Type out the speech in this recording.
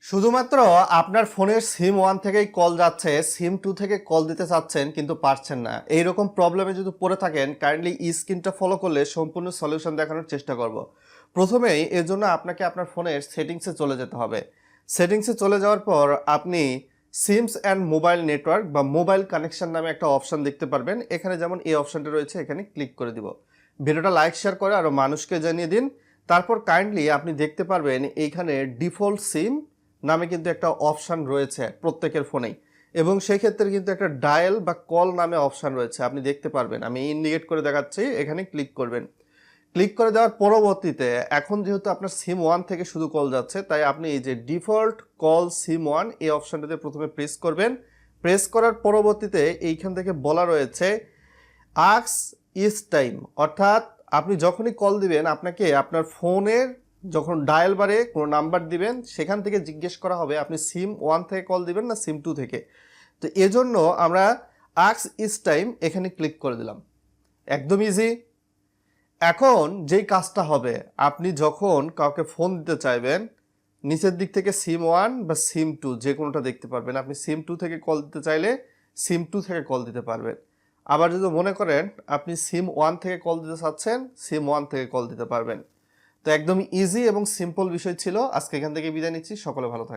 শুধুমাত্র আপনার ফোনের সিম 1 থেকেই কল যাচ্ছে, সিম 2 থেকে কল দিতে চাচ্ছেন কিন্তু পারছেন না। এইরকম প্রবলেমে যদি পড়ে থাকেন, কাইন্ডলি স্ক্রিনটা ফলো করলে সম্পূর্ণ সলিউশন দেখানোর চেষ্টা করব। প্রথমেই এর জন্য আপনাকে আপনার ফোনের সেটিংসে চলে যেতে হবে। সেটিংসে চলে যাওয়ার পর আপনি সিমস অ্যান্ড মোবাইল নেটওয়ার্ক বা মোবাইল কানেকশন নামে একটা অপশন দেখতে পারবেন। এখানে যেমন এই অপশনটা রয়েছে, এখানে ক্লিক করে দিব। ভিডিওটা লাইক শেয়ার করে আরও মানুষকে জানিয়ে দিন। তারপর কাইন্ডলি আপনি দেখতে পারবেন এইখানে ডিফল্ট সিম নামে কিন্তু একটা অপশান রয়েছে প্রত্যেকের ফোনেই, এবং সেই ক্ষেত্রে কিন্তু একটা ডায়াল বা কল নামে অপশান রয়েছে, আপনি দেখতে পারবেন। আমি ইন্ডিকেট করে দেখাচ্ছি, এখানে ক্লিক করবেন। ক্লিক করে দেওয়ার পরবর্তীতে এখন যেহেতু আপনার সিম 1 থেকে শুধু কল যাচ্ছে, তাই আপনি এই যে ডিফল্ট কল সিম 1 এই অপশানটাতে প্রথমে প্রেস করবেন। প্রেস করার পরবর্তীতে এইখান থেকে বলা রয়েছে আক্স ইস টাইম, অর্থাৎ আপনি যখনই কল দিবেন আপনাকে আপনার ফোনের যখন ডায়াল বারে কোনো নাম্বার দিবেন সেখান থেকে জিজ্ঞেস করা হবে আপনি সিম 1 থেকে কল দিবেন না সিম 2 থেকে। তো এজন্য আমরা আক্স ইস টাইম এখানে ক্লিক করে দিলাম। একদম ইজি। এখন যেই কাজটা হবে, আপনি যখন কাউকে ফোন দিতে চাইবেন নিচের দিক থেকে সিম 1 বা সিম 2 যে কোনোটা দেখতে পারবেন। আপনি সিম 2 থেকে কল দিতে চাইলে সিম 2 থেকে কল দিতে পারবেন। আবার যদি মনে করেন আপনি সিম 1 থেকে কল দিতে চাচ্ছেন, সিম 1 থেকে কল দিতে পারবেন। তো একদম ইজি এবং সিম্পল বিষয় ছিল। আজকে এখান থেকে বিদায় নিচ্ছি। সকলে ভালো থাকবেন।